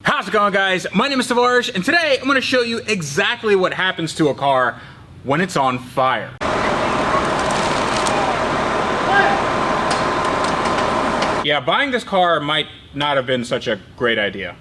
How's it going, guys? My name is Tavarish, and today I'm going to show you exactly what happens to a car when it's on fire. Yeah, buying this car might not have been such a great idea.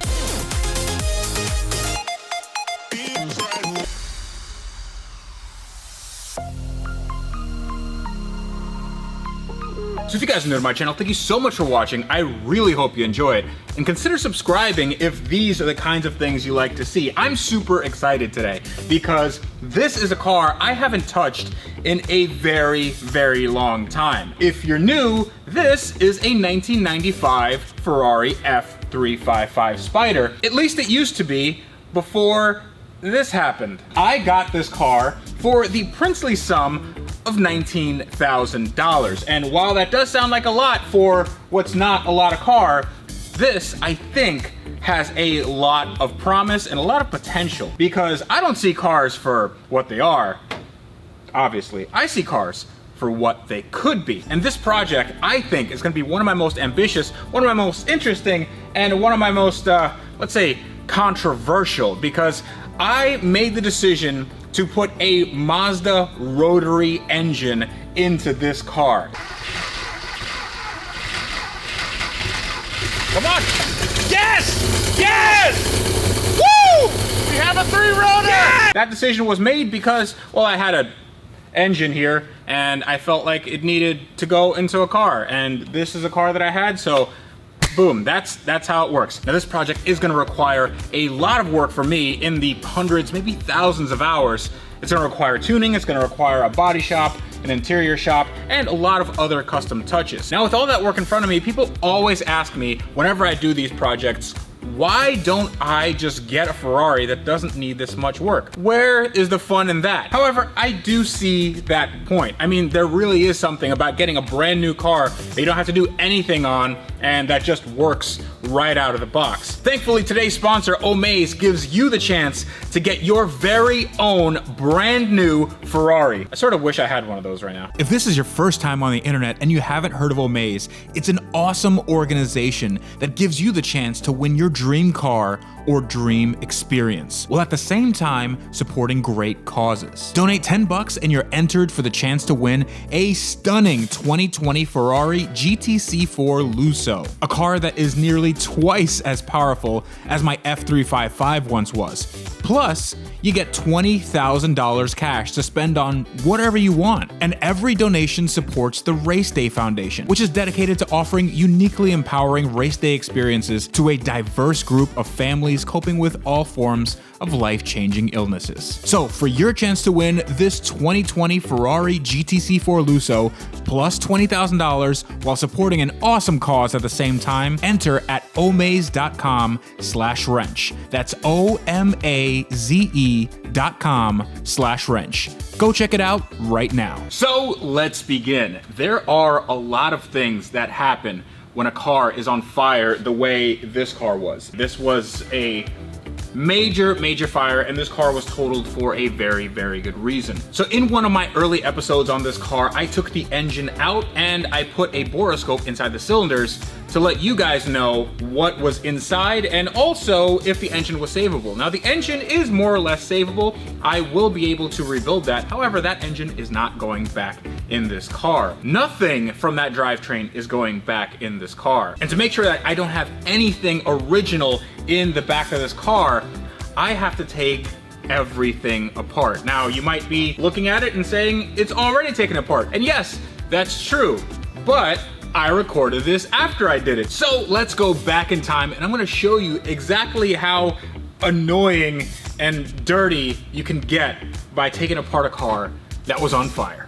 So if you guys are new to my channel, thank you so much for watching. I really hope you enjoy it. And consider subscribing if these are the kinds of things you like to see. I'm super excited today because this is a car I haven't touched in a very, very long time. If you're new, this is a 1995 Ferrari F355 Spider. At least it used to be before this happened. I got this car for the princely sum of $19,000. And while that does sound like a lot for what's not a lot of car, this, I think, has a lot of promise and a lot of potential, because I don't see cars for what they are, obviously. I see cars for what they could be. And this project, I think, is gonna be one of my most ambitious, one of my most interesting, and one of my most, let's say, controversial, because I made the decision to put a Mazda Rotary engine into this car. Come on! Yes! Yes! Woo! We have a 3-rotor! Yeah! That decision was made because, well, I had an engine here and I felt like it needed to go into a car, and this is a car that I had, so boom, that's how it works. Now this project is gonna require a lot of work for me in the hundreds, maybe thousands of hours. It's gonna require tuning, it's gonna require a body shop, an interior shop, and a lot of other custom touches. Now with all that work in front of me, people always ask me whenever I do these projects, why don't I just get a Ferrari that doesn't need this much work? Where is the fun in that? However, I do see that point. I mean, there really is something about getting a brand new car that you don't have to do anything on and that just works right out of the box. Thankfully, today's sponsor, Omaze, gives you the chance to get your very own brand new Ferrari. I sort of wish I had one of those right now. If this is your first time on the internet and you haven't heard of Omaze, it's an awesome organization that gives you the chance to win your dream car or dream experience, while at the same time supporting great causes. Donate $10 and you're entered for the chance to win a stunning 2020 Ferrari GTC4Lusso, a car that is nearly twice as powerful as my F355 once was. Plus, you get $20,000 cash to spend on whatever you want. And every donation supports the Race Day Foundation, which is dedicated to offering uniquely empowering race day experiences to a diverse group of families coping with all forms of life-changing illnesses. So for your chance to win this 2020 Ferrari GTC4Lusso plus $20,000 while supporting an awesome cause at the same time, enter at omaze.com/wrench. That's OMAZE.com/wrench. Go check it out right now. So let's begin. There are a lot of things that happen when a car is on fire the way this car was. This was a major fire, and this car was totaled for a very, very good reason. So in one of my early episodes on this car, I took the engine out and I put a borescope inside the cylinders to let you guys know what was inside and also if the engine was savable. Now the engine is more or less savable. I will be able to rebuild that. However, that engine is not going back in this car. Nothing from that drivetrain is going back in this car. And to make sure that I don't have anything original in the back of this car, I have to take everything apart. Now, you might be looking at it and saying it's already taken apart. And yes, that's true, but I recorded this after I did it. So let's go back in time and I'm gonna show you exactly how annoying and dirty you can get by taking apart a car that was on fire.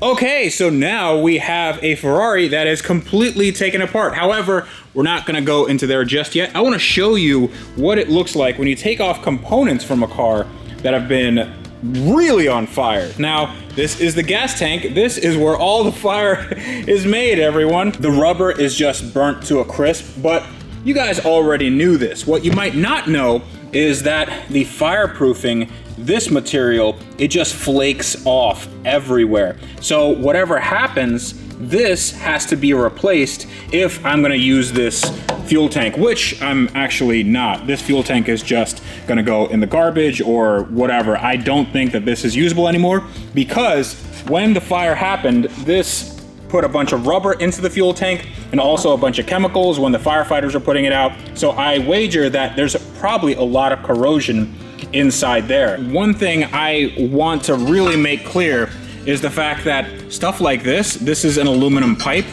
Okay, so now we have a Ferrari that is completely taken apart. However, we're not gonna go into there just yet. I wanna show you what it looks like when you take off components from a car that have been really on fire. Now, this is the gas tank. This is where all the fire is made, everyone. The rubber is just burnt to a crisp, but you guys already knew this. What you might not know is that the fireproofing, this material, it just flakes off everywhere. So whatever happens, this has to be replaced if I'm gonna use this fuel tank, which I'm actually not. This fuel tank is just gonna go in the garbage or whatever. I don't think that this is usable anymore because when the fire happened, this put a bunch of rubber into the fuel tank and also a bunch of chemicals when the firefighters are putting it out. So I wager that there's probably a lot of corrosion inside there. One thing I want to really make clear is the fact that stuff like this is an aluminum pipe.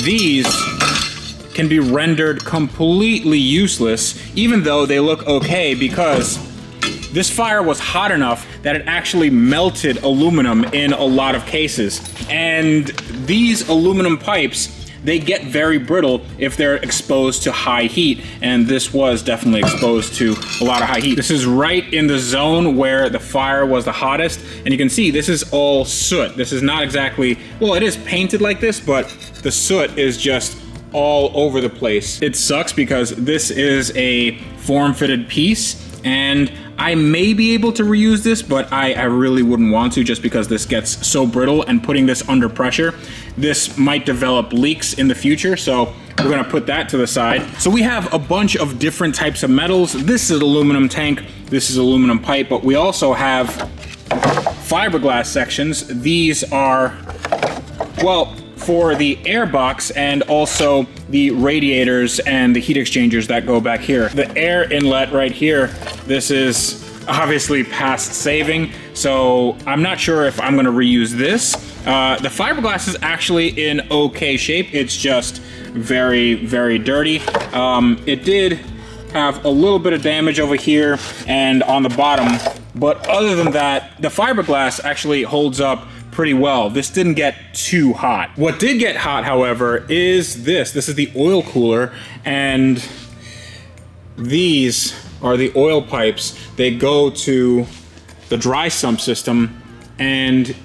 These can be rendered completely useless, even though they look okay, because this fire was hot enough that it actually melted aluminum in a lot of cases. And these aluminum pipes, they get very brittle if they're exposed to high heat, and this was definitely exposed to a lot of high heat. This is right in the zone where the fire was the hottest, and you can see this is all soot. This is not exactly, well, it is painted like this, but the soot is just all over the place. It sucks because this is a form-fitted piece, and I may be able to reuse this, but I really wouldn't want to, just because this gets so brittle, and putting this under pressure, this might develop leaks in the future, so we're gonna put that to the side. So we have a bunch of different types of metals. This is aluminum tank, this is aluminum pipe, but we also have fiberglass sections. These are, well, for the air box and also the radiators and the heat exchangers that go back here. The air inlet right here, this is obviously past saving, so I'm not sure if I'm gonna reuse this. The fiberglass is actually in okay shape. It's just very, very dirty. It did have a little bit of damage over here and on the bottom, but other than that, the fiberglass actually holds up pretty well. This didn't get too hot. What did get hot, however, is this. This is the oil cooler, and these are the oil pipes. They go to the dry sump system, and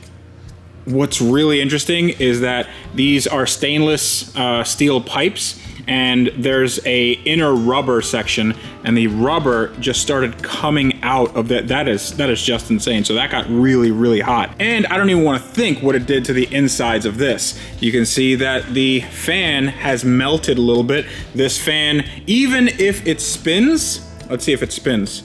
what's really interesting is that these are stainless steel pipes, and there's a inner rubber section, and the rubber just started coming out of that. That is just insane. So that got really, really hot. And I don't even want to think what it did to the insides of this. You can see that the fan has melted a little bit. This fan, even if it spins, let's see if it spins.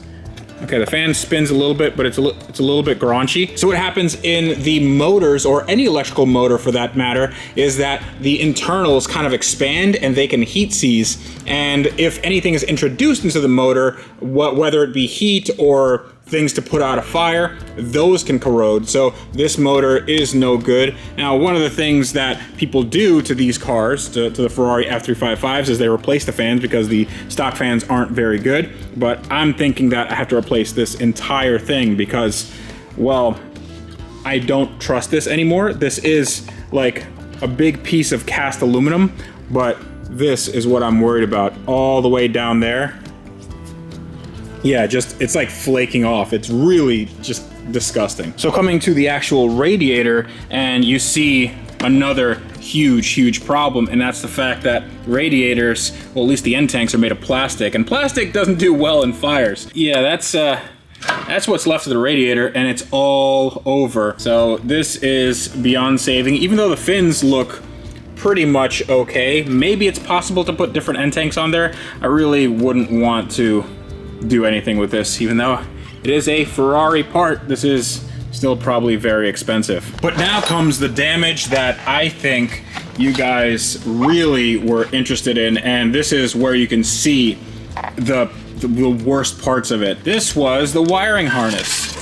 Okay, the fan spins a little bit, but it's a little bit graunchy. So what happens in the motors, or any electrical motor for that matter, is that the internals kind of expand and they can heat seize. And if anything is introduced into the motor, whether it be heat or things to put out a fire, those can corrode. So this motor is no good. Now, one of the things that people do to these cars, to the Ferrari F355s, is they replace the fans because the stock fans aren't very good. But I'm thinking that I have to replace this entire thing because, well, I don't trust this anymore. This is like a big piece of cast aluminum, but this is what I'm worried about. All the way down there. Yeah, it's like flaking off. It's really just disgusting. So coming to the actual radiator, and you see another huge problem, and that's the fact that radiators, well, at least the end tanks, are made of plastic, and plastic doesn't do well in fires. Yeah, that's what's left of the radiator, and it's all over. So this is beyond saving, even though the fins look pretty much okay. Maybe it's possible to put different end tanks on there. I really wouldn't want to do anything with this, even though it is a Ferrari part. This is still probably very expensive. But now comes the damage that I think you guys really were interested in, and this is where you can see the worst parts of it. This was the wiring harness,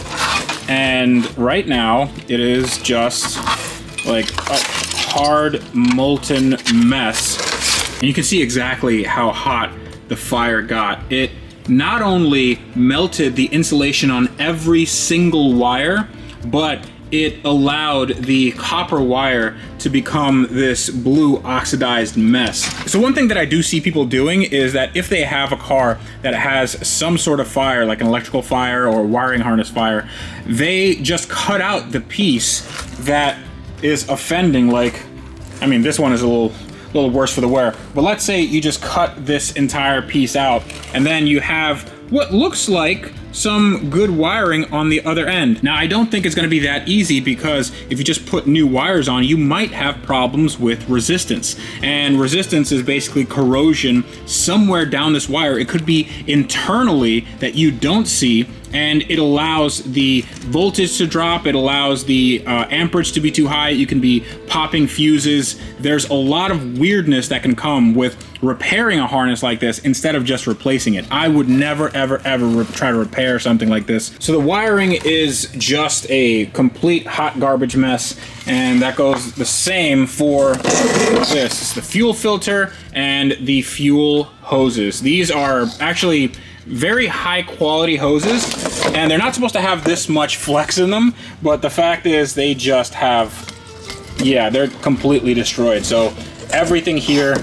and right now it is just like a hard molten mess, and you can see exactly how hot the fire got. It not only melted the insulation on every single wire, but it allowed the copper wire to become this blue oxidized mess. So one thing that I do see people doing is that if they have a car that has some sort of fire, like an electrical fire or wiring harness fire, they just cut out the piece that is offending. Like, I mean, this one is a little worse for the wear, but let's say you just cut this entire piece out, and then you have what looks like some good wiring on the other end. Now, I don't think it's gonna be that easy, because if you just put new wires on, you might have problems with resistance. And resistance is basically corrosion somewhere down this wire. It could be internally that you don't see, and it allows the voltage to drop. It allows the amperage to be too high. You can be popping fuses. There's a lot of weirdness that can come with repairing a harness like this instead of just replacing it. I would never, ever, ever try to repair something like this. So the wiring is just a complete hot garbage mess, and that goes the same for this. It's the fuel filter and the fuel hoses. These are actually very high quality hoses, and they're not supposed to have this much flex in them, but the fact is they just have, yeah, they're completely destroyed. So everything here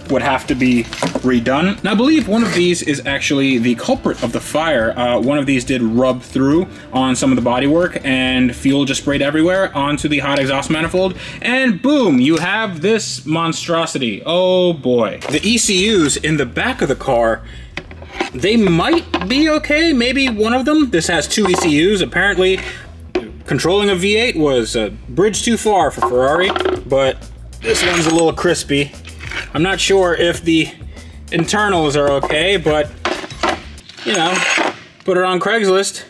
would have to be redone. Now, I believe one of these is actually the culprit of the fire. One of these did rub through on some of the bodywork, and fuel just sprayed everywhere onto the hot exhaust manifold, and boom, you have this monstrosity. Oh boy. The ECUs in the back of the car, they might be okay, maybe one of them. This has two ECUs. Apparently, controlling a V8 was a bridge too far for Ferrari, but this one's a little crispy. I'm not sure if the internals are okay, but, you know, put it on Craigslist.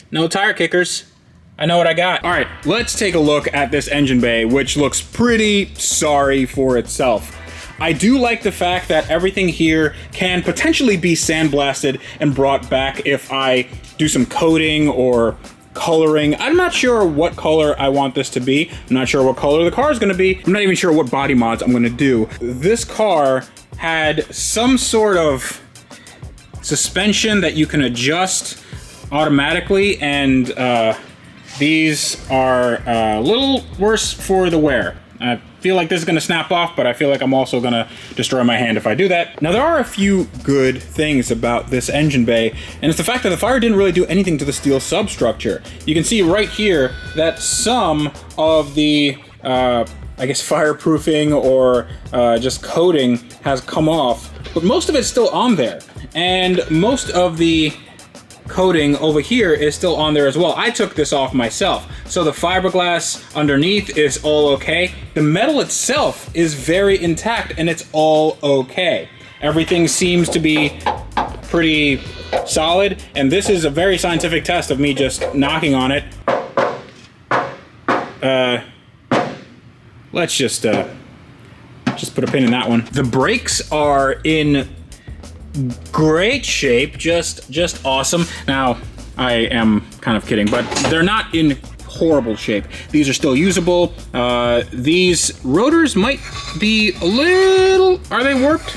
No tire kickers. I know what I got. All right, let's take a look at this engine bay, which looks pretty sorry for itself. I do like the fact that everything here can potentially be sandblasted and brought back if I do some coating or coloring. I'm not sure what color I want this to be. I'm not sure what color the car is going to be. I'm not even sure what body mods I'm going to do. This car had some sort of suspension that you can adjust automatically, and these are a little worse for the wear. I feel like this is gonna snap off, but I feel like I'm also gonna destroy my hand if I do that. Now, there are a few good things about this engine bay, and it's the fact that the fire didn't really do anything to the steel substructure. You can see right here that some of the, I guess, fireproofing or just coating has come off, but most of it's still on there. And most of the coating over here is still on there as well. I took this off myself. So the fiberglass underneath is all okay. The metal itself is very intact, and it's all okay. Everything seems to be pretty solid, and this is a very scientific test of me just knocking on it. Let's just put a pin in that one. The brakes are in great shape, just awesome. Now, I am kind of kidding, but they're not in horrible shape. These are still usable. These rotors might be a little, are they warped?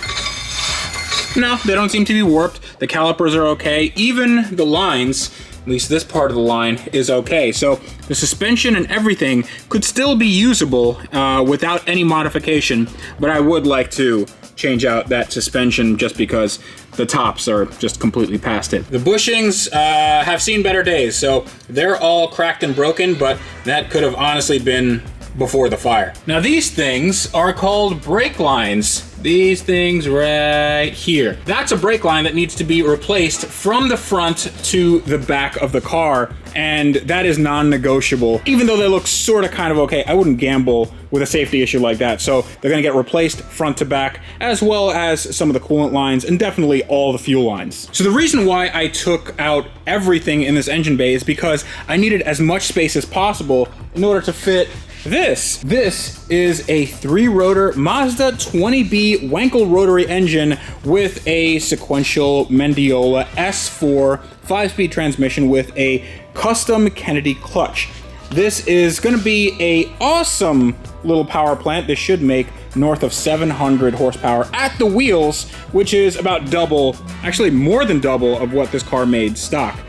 No, they don't seem to be warped. The calipers are okay. Even the lines, at least this part of the line, is okay. So the suspension and everything could still be usable without any modification, but I would like to change out that suspension just because the tops are just completely past it. The bushings have seen better days, so they're all cracked and broken, but that could have honestly been before the fire. Now, these things are called brake lines. These things right here. That's a brake line that needs to be replaced from the front to the back of the car, and that is non-negotiable. Even though they look sort of kind of okay, I wouldn't gamble with a safety issue like that. So they're gonna get replaced front to back, as well as some of the coolant lines and definitely all the fuel lines. So the reason why I took out everything in this engine bay is because I needed as much space as possible in order to fit this. This is a 3-rotor Mazda 20B Wankel rotary engine with a sequential Mendiola S4 5-speed transmission with a custom Kennedy clutch. This is going to be a awesome little power plant. This should make north of 700 horsepower at the wheels, which is about double, actually more than double of what this car made stock.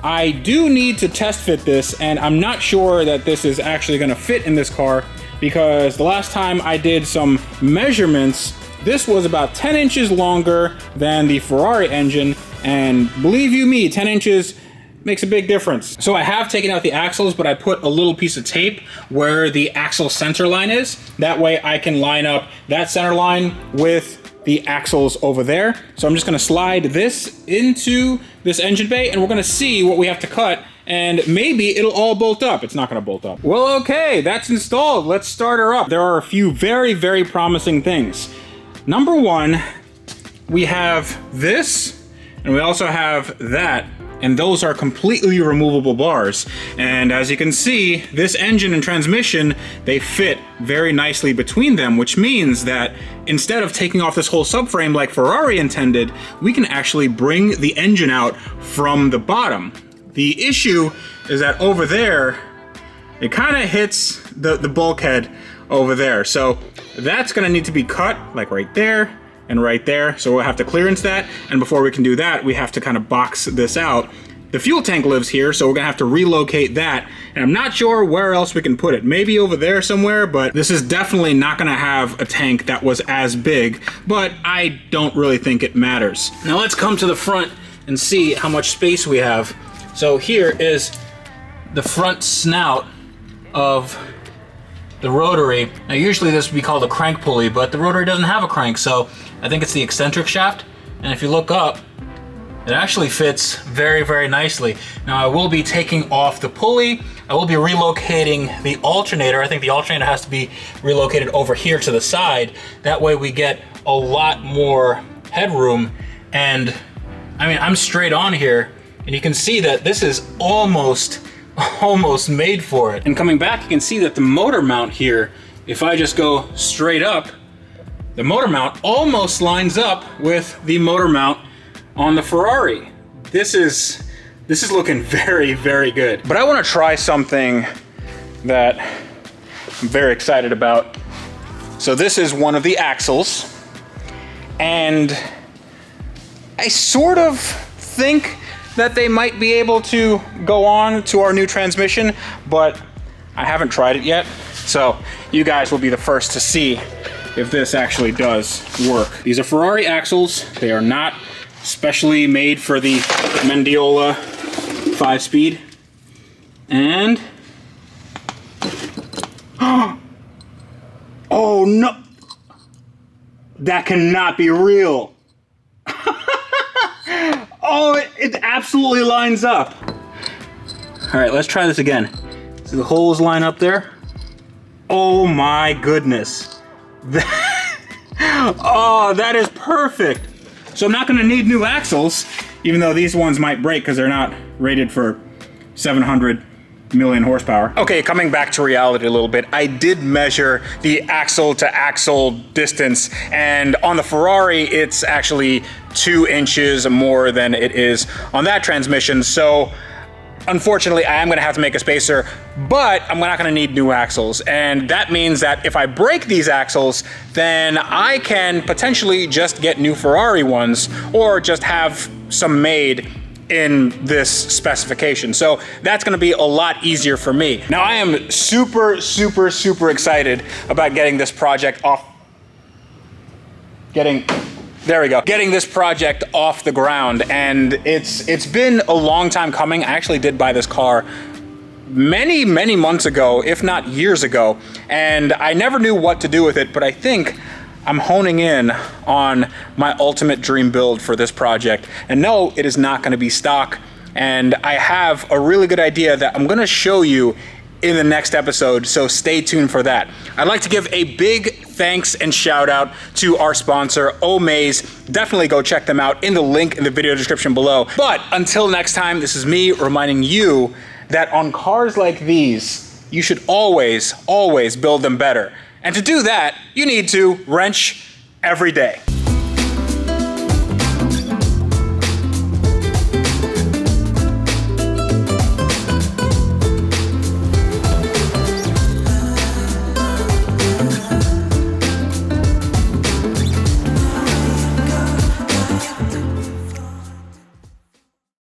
I do need to test fit this, and I'm not sure that this is actually gonna fit in this car, because the last time I did some measurements, this was about 10 inches longer than the Ferrari engine, and believe you me, 10 inches makes a big difference. So I have taken out the axles, but I put a little piece of tape where the axle center line is. That way I can line up that center line with the axles over there. So I'm just gonna slide this into this engine bay, and we're gonna see what we have to cut, and maybe it'll all bolt up. It's not gonna bolt up. Well, okay, that's installed. Let's start her up. There are a few very, very promising things. Number one, we have this, and we also have that, and those are completely removable bars. And as you can see, this engine and transmission, they fit very nicely between them, which means that instead of taking off this whole subframe like Ferrari intended, we can actually bring the engine out from the bottom. The issue is that over there, it kind of hits the bulkhead over there. So that's gonna need to be cut, like right there and right there. So we'll have to clearance that. And before we can do that, we have to kind of box this out. The fuel tank lives here, so we're gonna have to relocate that. And I'm not sure where else we can put it. Maybe over there somewhere, but this is definitely not gonna have a tank that was as big, but I don't really think it matters. Now let's come to the front and see how much space we have. So here is the front snout of the Rotary. Now usually this would be called a crank pulley, but the Rotary doesn't have a crank, so I think it's the eccentric shaft. And if you look up, it actually fits very, very nicely. Now I will be taking off the pulley. I will be relocating the alternator. I think the alternator has to be relocated over here to the side. That way we get a lot more headroom. And I mean, I'm straight on here, and you can see that this is almost made for it. And coming back, you can see that the motor mount here, if I just go straight up, the motor mount almost lines up with the motor mount on the Ferrari. This is looking very, very good. But I want to try something that I'm very excited about. So this is one of the axles, and I sort of think that they might be able to go on to our new transmission, but I haven't tried it yet. So you guys will be the first to see if this actually does work. These are Ferrari axles. They are not specially made for the Mendiola 5-speed. And oh no, that cannot be real. Oh, it absolutely lines up. All right, let's try this again. See the holes line up there? Oh my goodness. Oh, that is perfect. So I'm not gonna need new axles, even though these ones might break because they're not rated for 700 million horsepower. Okay, coming back to reality a little bit, I did measure the axle to axle distance, and on the Ferrari, it's actually 2 inches more than it is on that transmission. So unfortunately, I am gonna have to make a spacer, but I'm not gonna need new axles. And that means that if I break these axles, then I can potentially just get new Ferrari ones, or just have some made in this specification. So that's gonna be a lot easier for me. Now I am super, super, super excited about getting this project getting this project off the ground. And it's been a long time coming. I actually did buy this car many, many months ago, if not years ago, and I never knew what to do with it, but I think I'm honing in on my ultimate dream build for this project. And no, it is not gonna be stock. And I have a really good idea that I'm gonna show you in the next episode, so stay tuned for that. I'd like to give a big thanks and shout out to our sponsor, Omaze. Definitely go check them out in the link in the video description below. But until next time, this is me reminding you that on cars like these, you should always, always build them better. And to do that, you need to wrench every day.